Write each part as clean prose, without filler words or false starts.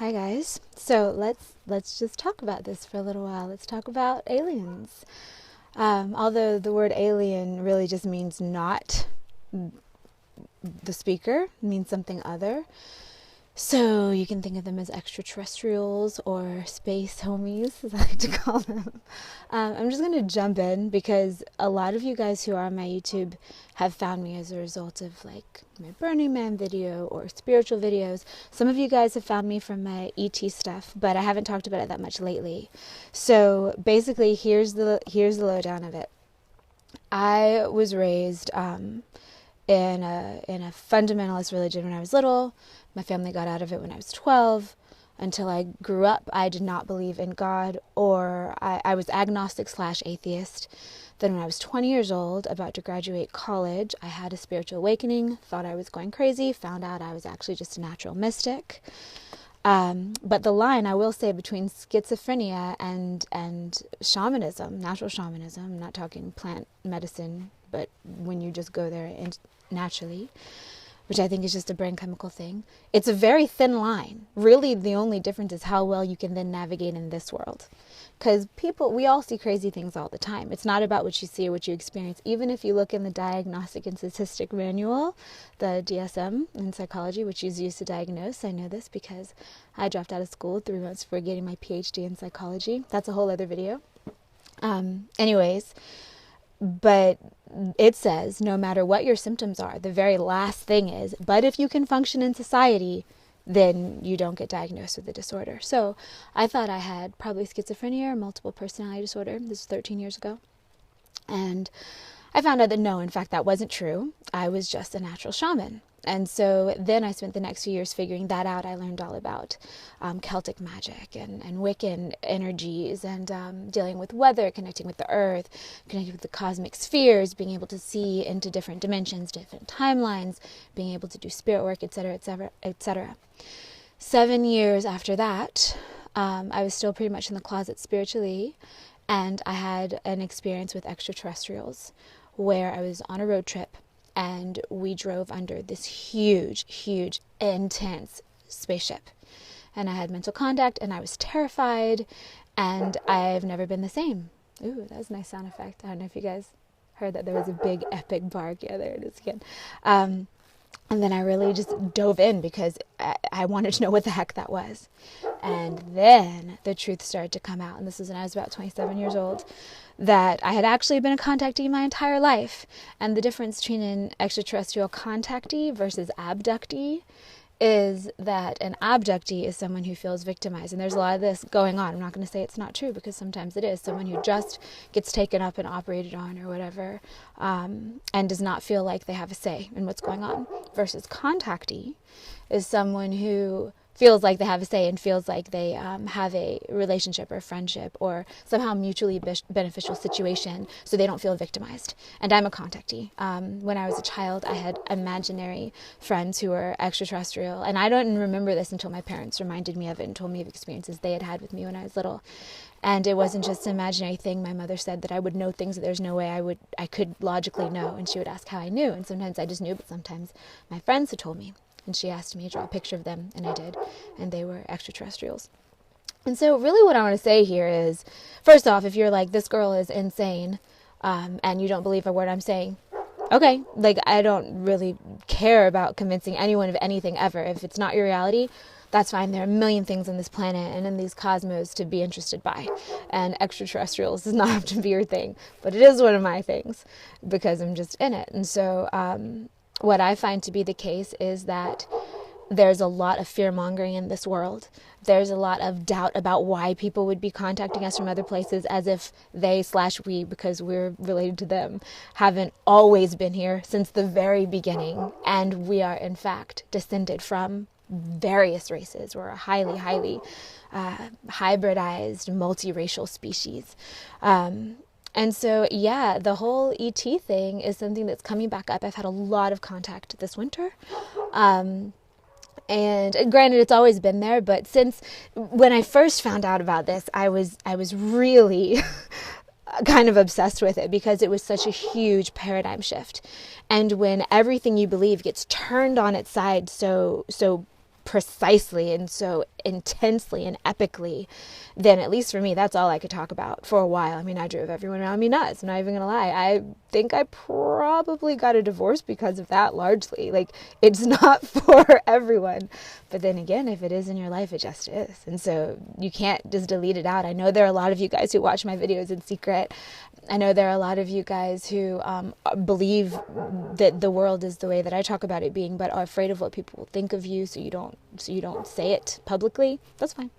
Hi guys. So let's just talk about this for a little while. Let's talk about aliens. Although the word alien really just means not the speaker, it means something other. So you can think of them as extraterrestrials or space homies, as I like to call them. I'm just going to jump in because a lot of you guys who are on my YouTube have found me as a result of like my Burning Man video or spiritual videos. Some of you guys have found me from my ET stuff, but I haven't talked about it that much lately. So basically, here's the lowdown of it. I was raised in a fundamentalist religion when I was little. My family got out of it when I was 12. Until I grew up, I did not believe in God, or I was agnostic / atheist. Then when I was 20 years old, about to graduate college, I had a spiritual awakening, thought I was going crazy, found out I was actually just a natural mystic. But the line, I will say, between schizophrenia and shamanism, natural shamanism, I'm not talking plant medicine, but when you just go there and naturally, which I think is just a brain chemical thing, it's a very thin line. Really, the only difference is how well you can then navigate in this world. Because we all see crazy things all the time. It's not about what you see or what you experience. Even if you look in the Diagnostic and Statistic Manual, the DSM in psychology, which is used to diagnose, I know this because I dropped out of school 3 months before getting my PhD in psychology. That's a whole other video. Anyways, but it says no matter what your symptoms are, the very last thing is, but if you can function in society, then you don't get diagnosed with a disorder. So I thought I had probably schizophrenia or multiple personality disorder. This was 13 years ago. And I found out that no, in fact, that wasn't true. I was just a natural shaman. And so then I spent the next few years figuring that out. I learned all about Celtic magic and Wiccan energies and dealing with weather, connecting with the earth, connecting with the cosmic spheres, being able to see into different dimensions, different timelines, being able to do spirit work, etc., etc., etc. 7 years after that, I was still pretty much in the closet spiritually, and I had an experience with extraterrestrials where I was on a road trip. And we drove under this huge, huge, intense spaceship. And I had mental contact, and I was terrified, and I've never been the same. Ooh, that was a nice sound effect. I don't know if you guys heard that. There was a big, epic bark. Yeah, there it is again. And then I really just dove in because I wanted to know what the heck that was. And then the truth started to come out. And this was when I was about 27 years old. That I had actually been a contactee my entire life. And the difference between an extraterrestrial contactee versus abductee is that an abductee is someone who feels victimized. And there's a lot of this going on. I'm not going to say it's not true because sometimes it is. Someone who just gets taken up and operated on or whatever and does not feel like they have a say in what's going on. Versus contactee is someone who feels like they have a say and feels like they have a relationship or friendship or somehow mutually beneficial situation so they don't feel victimized. And I'm a contactee. When I was a child, I had imaginary friends who were extraterrestrial. And I don't remember this until my parents reminded me of it and told me of experiences they had had with me when I was little. And it wasn't just an imaginary thing. My mother said that I would know things that there's no way I could logically know. And she would ask how I knew. And sometimes I just knew, but sometimes my friends had told me. And she asked me to draw a picture of them, and I did. And they were extraterrestrials. And so really what I want to say here is, first off, if you're like, this girl is insane, and you don't believe a word I'm saying, okay, like I don't really care about convincing anyone of anything ever. If it's not your reality, that's fine. There are a million things on this planet and in these cosmos to be interested by. And extraterrestrials does not have to be your thing. But it is one of my things because I'm just in it. And so what I find to be the case is that there's a lot of fear-mongering in this world. There's a lot of doubt about why people would be contacting us from other places as if they/we, because we're related to them, haven't always been here since the very beginning. And we are, in fact, descended from various races. We're a highly, highly hybridized, multiracial species. And so, yeah, the whole ET thing is something that's coming back up. I've had a lot of contact this winter. And granted, it's always been there, but since when I first found out about this, I was really kind of obsessed with it because it was such a huge paradigm shift. And when everything you believe gets turned on its side so precisely and so intensely and epically, then at least for me, that's all I could talk about for a while. I mean, I drove everyone around me nuts. I'm not even gonna lie. I think I probably got a divorce because of that, largely. Like, it's not for everyone. But then again, if it is in your life, it just is. And so you can't just delete it out. I know there are a lot of you guys who watch my videos in secret. I know there are a lot of you guys who believe that the world is the way that I talk about it being, but are afraid of what people will think of you, so you don't say it publicly. That's fine.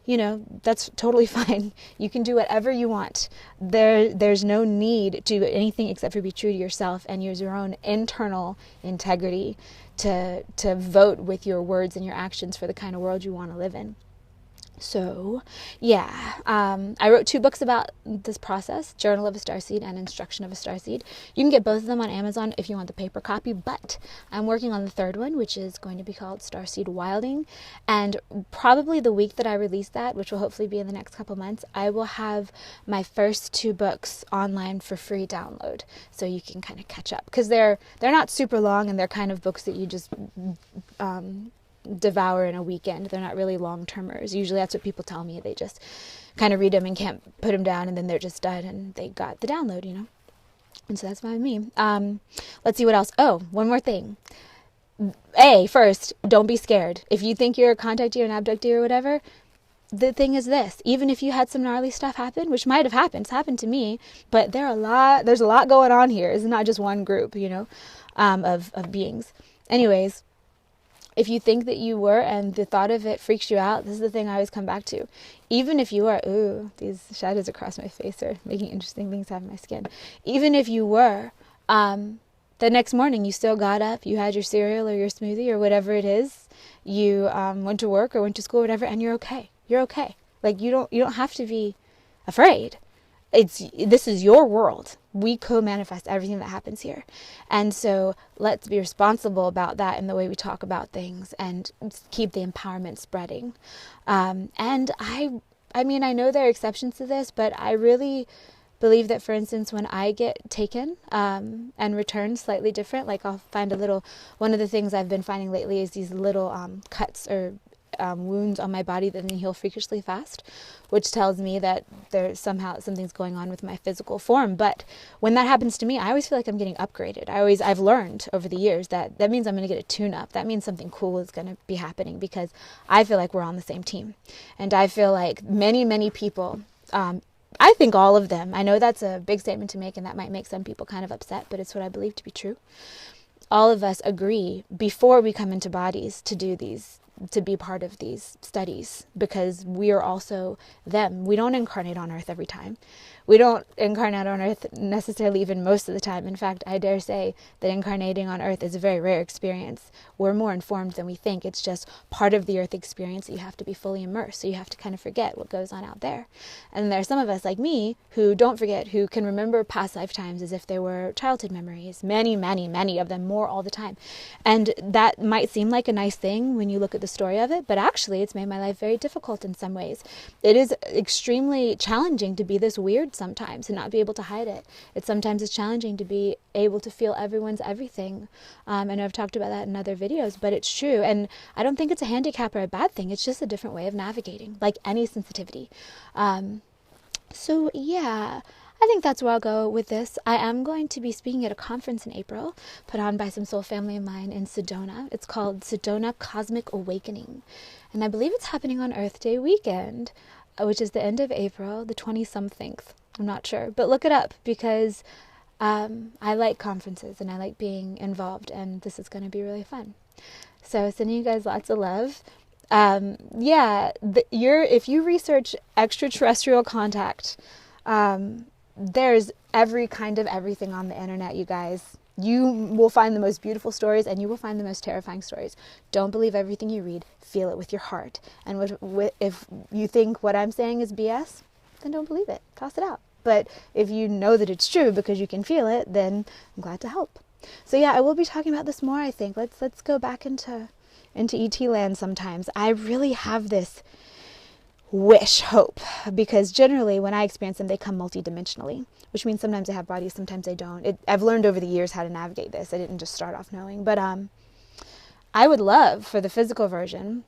You know, that's totally fine. You can do whatever you want. There's no need to do anything except for be true to yourself and use your own internal integrity to vote with your words and your actions for the kind of world you want to live in. So, yeah, I wrote 2 books about this process, Journal of a Starseed and Instruction of a Starseed. You can get both of them on Amazon if you want the paper copy, but I'm working on the 3rd one, which is going to be called Starseed Wilding. And probably the week that I release that, which will hopefully be in the next couple months, I will have my first 2 books online for free download, so you can kind of catch up. Because they're not super long, and they're kind of books that you just devour in a weekend. They're not really long-termers. Usually that's what people tell me. They just kind of read them and can't put them down, and then they're just done and they got the download, you know. And so that's fine with me. Let's see what else. Oh, one more thing. First, don't be scared. If you think you're a contactee or an abductee or whatever, the thing is this: even if you had some gnarly stuff happen, which might have happened, it's happened to me, but there's a lot going on here. It's not just one group, you know, of beings. Anyways, if you think that you were and the thought of it freaks you out, this is the thing I always come back to. Even if you are, these shadows across my face are making interesting things happen to my skin. Even if you were, the next morning you still got up, you had your cereal or your smoothie or whatever it is, you went to work or went to school or whatever, and you're okay. You're okay. Like, you don't have to be afraid. This is your world. We co-manifest everything that happens here. And so let's be responsible about that in the way we talk about things and keep the empowerment spreading. And I mean, I know there are exceptions to this, but I really believe that, for instance, when I get taken and returned slightly different, like I'll find one of the things I've been finding lately is these little cuts or wounds on my body that then heal freakishly fast, which tells me that there's something's going on with my physical form. But when that happens to me, I always feel like I'm getting upgraded. I've learned over the years that means I'm going to get a tune-up. That means something cool is going to be happening, because I feel like we're on the same team. And I feel like many, many people, I think all of them, I know that's a big statement to make and that might make some people kind of upset, but it's what I believe to be true. All of us agree before we come into bodies to be part of these studies, because we are also them. We don't incarnate on Earth every time. We don't incarnate on Earth necessarily even most of the time. In fact, I dare say that incarnating on Earth is a very rare experience. We're more informed than we think. It's just part of the Earth experience that you have to be fully immersed. So you have to kind of forget what goes on out there. And there are some of us like me who don't forget, who can remember past lifetimes as if they were childhood memories. Many, many, many of them, more all the time. And that might seem like a nice thing when you look at the story of it, but actually it's made my life very difficult in some ways. It is extremely challenging to be this weird sometimes and not be able to hide it. Sometimes it's challenging to be able to feel everyone's everything. I know I've talked about that in other videos, but it's true. And I don't think it's a handicap or a bad thing. It's just a different way of navigating, like any sensitivity. So yeah, I think that's where I'll go with this. I am going to be speaking at a conference in April, put on by some soul family of mine in Sedona. It's called Sedona Cosmic Awakening. And I believe it's happening on Earth Day weekend, which is the end of April, the 20-something. I'm not sure, but look it up, because I like conferences and I like being involved, and this is going to be really fun. So sending you guys lots of love. If you research extraterrestrial contact, there's every kind of everything on the internet, you guys. You will find the most beautiful stories and you will find the most terrifying stories. Don't believe everything you read. Feel it with your heart. And if you think what I'm saying is BS, then don't believe it. Toss it out. But if you know that it's true because you can feel it, then I'm glad to help. So yeah, I will be talking about this more, I think. Let's go back into ET land sometimes. I really have this hope, because generally when I experience them, they come multidimensionally, which means sometimes they have bodies, sometimes they don't. I've learned over the years how to navigate this. I didn't just start off knowing, but I would love for the physical version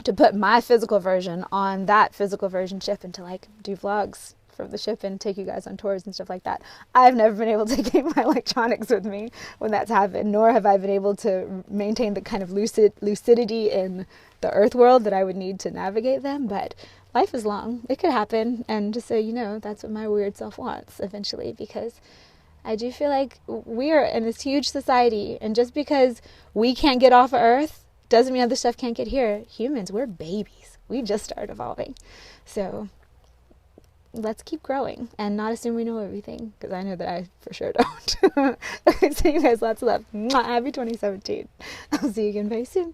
to put my physical version on that physical version ship and to like do vlogs from the ship and take you guys on tours and stuff like that. I've never been able to take my electronics with me when that's happened, nor have I been able to maintain the kind of lucidity in the earth world that I would need to navigate them. But life is long. It could happen. And just so you know, that's what my weird self wants eventually, because I do feel like we are in this huge society, and just because we can't get off of Earth doesn't mean other stuff can't get here. Humans, we're babies. We just started evolving. So let's keep growing and not assume we know everything, because I know that I for sure don't. Okay, so you guys, lots of love. Happy 2017. I'll see you again very soon.